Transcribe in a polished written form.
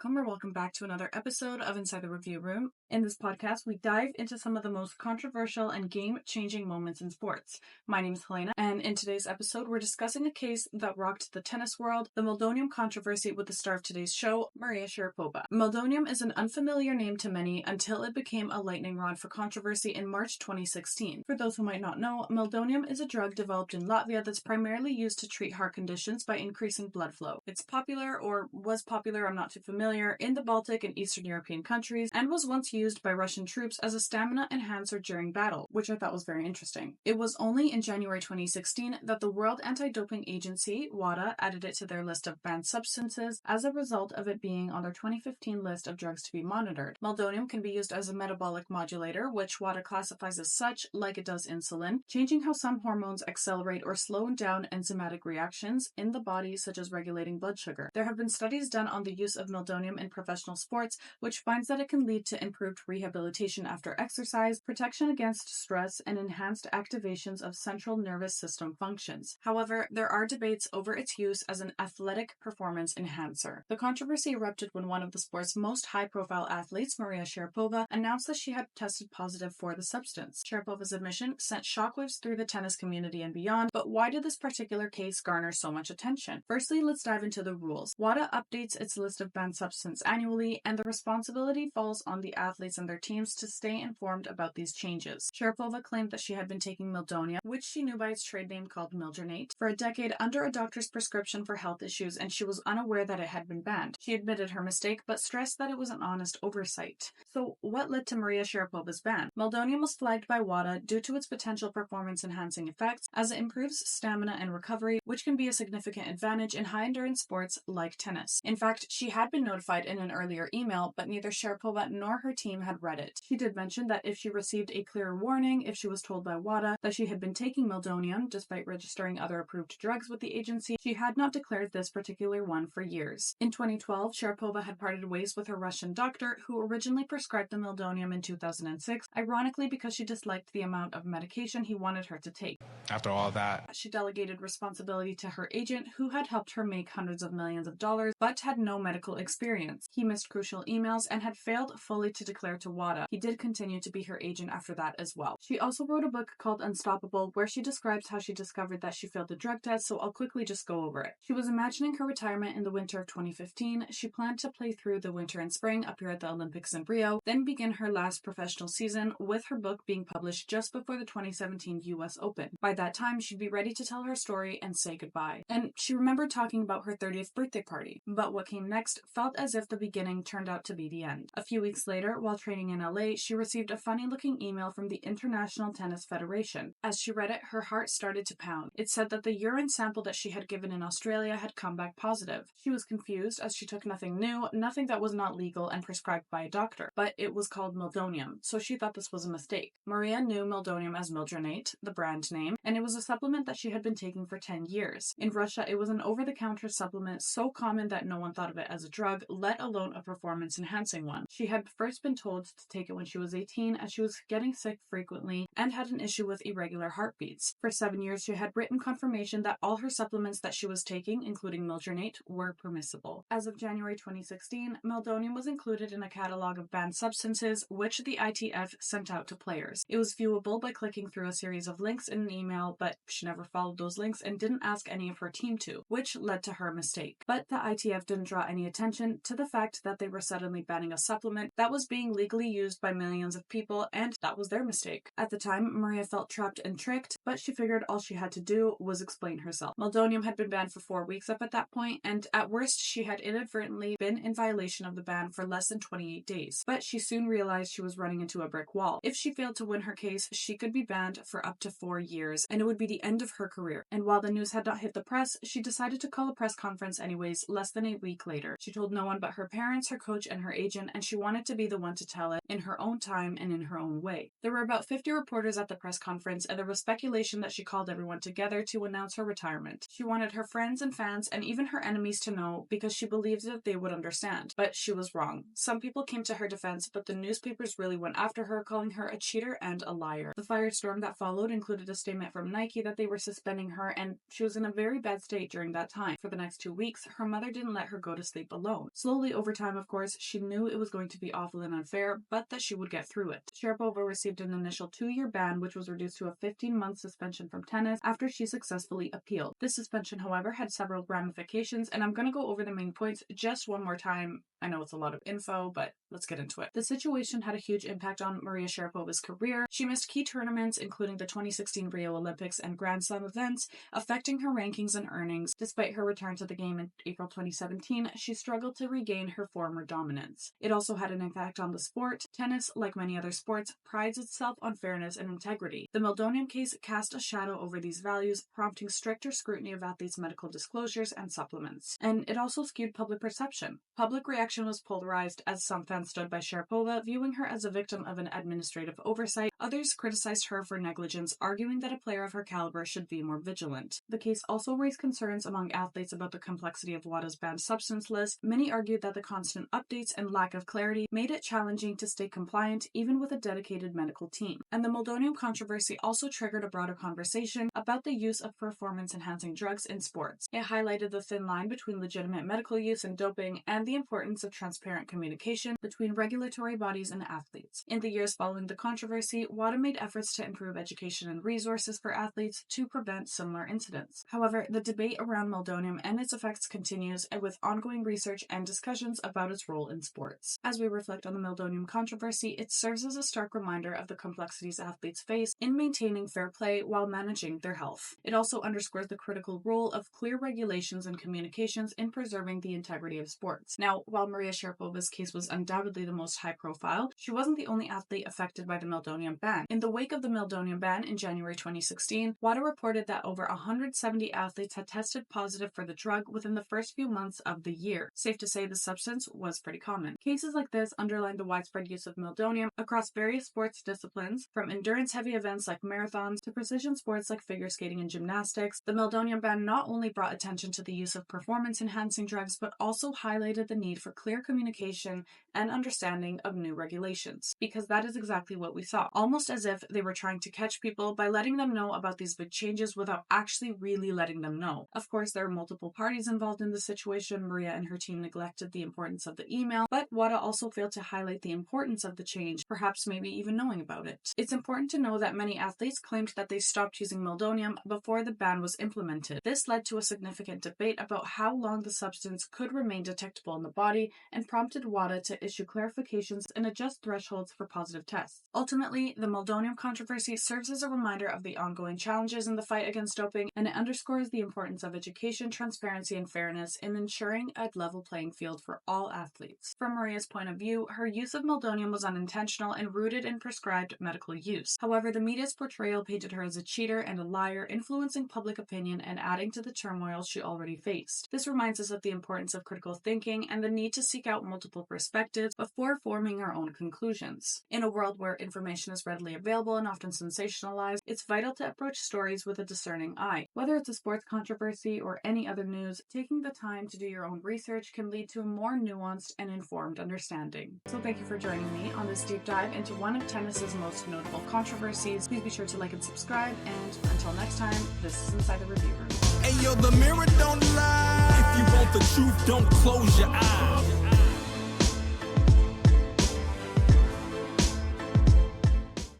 welcome back to another episode of Inside the Review Room. In this podcast, we dive into some of the most controversial and game-changing moments in sports. My name is Helena, and in today's episode, we're discussing a case that rocked the tennis world, the meldonium controversy with the star of today's show, Maria Sharapova. Meldonium is an unfamiliar name to many until it became a lightning rod for controversy in March 2016. For those who might not know, meldonium is a drug developed in Latvia that's primarily used to treat heart conditions by increasing blood flow. It's popular, or was popular, I'm not too familiar, in the Baltic and Eastern European countries, and was once used by Russian troops as a stamina enhancer during battle, which I thought was very interesting. It was only in January 2016 that the World Anti-Doping Agency, WADA, added it to their list of banned substances as a result of it being on their 2015 list of drugs to be monitored. Meldonium can be used as a metabolic modulator, which WADA classifies as such, like it does insulin, changing how some hormones accelerate or slow down enzymatic reactions in the body, such as regulating blood sugar. There have been studies done on the use of meldonium in professional sports, which finds that it can lead to improved rehabilitation after exercise, protection against stress, and enhanced activations of central nervous system functions. However, there are debates over its use as an athletic performance enhancer. The controversy erupted when one of the sport's most high-profile athletes, Maria Sharapova, announced that she had tested positive for the substance. Sharapova's admission sent shockwaves through the tennis community and beyond, but why did this particular case garner so much attention? Firstly, let's dive into the rules. WADA updates its list of banned substances annually, and the responsibility falls on the athletes and their teams to stay informed about these changes. Sharapova claimed that she had been taking meldonium, which she knew by its trade name called meldronate, for a decade under a doctor's prescription for health issues, and she was unaware that it had been banned. She admitted her mistake, but stressed that it was an honest oversight. So, what led to Maria Sharapova's ban? Meldonium was flagged by WADA due to its potential performance-enhancing effects, as it improves stamina and recovery, which can be a significant advantage in high-endurance sports like tennis. In fact, she had been notified in an earlier email, but neither Sharapova nor her team had read it. She did mention that if she received a clear warning, if she was told by WADA that she had been taking meldonium, despite registering other approved drugs with the agency, she had not declared this particular one for years. In 2012, Sharapova had parted ways with her Russian doctor, who originally prescribed the meldonium in 2006, ironically because she disliked the amount of medication he wanted her to take. After all that, she delegated responsibility to her agent, who had helped her make hundreds of millions of dollars, but had no medical experience. He missed crucial emails and had failed fully to declare to WADA. He did continue to be her agent after that as well. She also wrote a book called Unstoppable, where she describes how she discovered that she failed the drug test, so I'll quickly just go over it. She was imagining her retirement in the winter of 2015. She planned to play through the winter and spring, appear at the Olympics in Rio, then begin her last professional season, with her book being published just before the 2017 US Open. By that time, she'd be ready to tell her story and say goodbye. And she remembered talking about her 30th birthday party. But what came next felt as if the beginning turned out to be the end. A few weeks later, while training in LA, she received a funny-looking email from the International Tennis Federation. As she read it, her heart started to pound. It said that the urine sample that she had given in Australia had come back positive. She was confused, as she took nothing new, nothing that was not legal and prescribed by a doctor, but it was called meldonium, so she thought this was a mistake. Maria knew meldonium as meldronate, the brand name, and it was a supplement that she had been taking for 10 years. In Russia, it was an over-the-counter supplement so common that no one thought of it as a drug, let alone a performance-enhancing one. She had first been told to take it when she was 18, as she was getting sick frequently and had an issue with irregular heartbeats. For 7 years, she had written confirmation that all her supplements that she was taking, including meldronate, were permissible. As of January 2016, meldonium was included in a catalog of banned substances, which the ITF sent out to players. It was viewable by clicking through a series of links in an email, but she never followed those links and didn't ask any of her team to, which led to her mistake. But the ITF didn't draw any attention to the fact that they were suddenly banning a supplement that was being legally used by millions of people, and that was their mistake. At the time, Maria felt trapped and tricked, but she figured all she had to do was explain herself. Meldonium had been banned for 4 weeks up at that point, and at worst, she had inadvertently been in violation of the ban for less than 28 days. But she soon realized she was running into a brick wall. If she failed to win her case, she could be banned for up to 4 years, and it would be the end of her career. And while the news had not hit the press, she decided to call a press conference anyways less than a week later. She told no one but her parents, her coach, and her agent, and she wanted to be the one to tell it in her own time and in her own way. There were about 50 reporters at the press conference, and there was speculation that she called everyone together to announce her retirement. She wanted her friends and fans and even her enemies to know because she believed that they would understand. But she was wrong. Some people came to her defense, but the newspapers really went after her, calling her a cheater and a liar. The firestorm that followed included a statement statement from Nike that they were suspending her, and she was in a very bad state during that time. For the next 2 weeks, her mother didn't let her go to sleep alone. Slowly over time, of course, she knew it was going to be awful and unfair, but that she would get through it. Sharapova received an initial 2-year ban, which was reduced to a 15-month suspension from tennis after she successfully appealed. This suspension, however, had several ramifications, and I'm going to go over the main points just one more time. I know it's a lot of info, but let's get into it. The situation had a huge impact on Maria Sharapova's career. She missed key tournaments, including the 2016 Rio Olympics and Grand Slam events, affecting her rankings and earnings. Despite her return to the game in April 2017, she struggled to regain her former dominance. It also had an impact on the sport. Tennis, like many other sports, prides itself on fairness and integrity. The meldonium case cast a shadow over these values, prompting stricter scrutiny of athletes' medical disclosures and supplements. And it also skewed public perception. Public reaction was polarized, as some fans stood by Sharapova, viewing her as a victim of an administrative oversight. Others criticized her for negligence, arguing that a player of her caliber should be more vigilant. The case also raised concerns among athletes about the complexity of WADA's banned substance list. Many argued that the constant updates and lack of clarity made it challenging to stay compliant, even with a dedicated medical team. And the meldonium controversy also triggered a broader conversation about the use of performance-enhancing drugs in sports. It highlighted the thin line between legitimate medical use and doping, and the importance of transparent communication between regulatory bodies and athletes. In the years following the controversy, WADA made efforts to improve education and resources for athletes to prevent similar incidents. However, the debate around meldonium and its effects continues, and with ongoing research and discussions about its role in sports. As we reflect on the meldonium controversy, it serves as a stark reminder of the complexities athletes face in maintaining fair play while managing their health. It also underscores the critical role of clear regulations and communications in preserving the integrity of sports. Now, while Maria Sharapova's case was undoubtedly the most high-profile, she wasn't the only athlete affected by the meldonium ban. In the wake of the meldonium ban in January 2016, WADA reported that over 170 athletes had tested positive for the drug within the first few months of the year. Safe to say the substance was pretty common. Cases like this underline the widespread use of meldonium across various sports disciplines, from endurance-heavy events like marathons to precision sports like figure skating and gymnastics. The meldonium ban not only brought attention to the use of performance-enhancing drugs, but also highlighted the need for clear communication and understanding of new regulations, because that is exactly what we saw. Almost as if they were trying to catch people by letting them know about these big changes without actually really letting them know. Of course, there are multiple parties involved in the situation. Maria and her team neglected the importance of the email, but WADA also failed to highlight the importance of the change, perhaps maybe even knowing about it. It's important to know that many athletes claimed that they stopped using meldonium before the ban was implemented. This led to a significant debate about how long the substance could remain detectable in the body, and prompted WADA to issue clarifications and adjust thresholds for positive tests. Ultimately, the meldonium controversy serves as a reminder of the ongoing challenges in the fight against doping, and it underscores the importance of education, transparency, and fairness in ensuring a level playing field for all athletes. From Maria's point of view, her use of meldonium was unintentional and rooted in prescribed medical use. However, the media's portrayal painted her as a cheater and a liar, influencing public opinion and adding to the turmoil she already faced. This reminds us of the importance of critical thinking and the need to seek out multiple perspectives before forming our own conclusions. In a world where information is readily available and often sensationalized, it's vital to approach stories with a discerning eye. Whether it's a sports controversy or any other news, taking the time to do your own research can lead to a more nuanced and informed understanding. So thank you for joining me on this deep dive into one of tennis's most notable controversies. Please be sure to like and subscribe, and until next time, this is Inside the Review Room. Hey yo, the mirror don't lie. If you want the truth, don't close your eyes.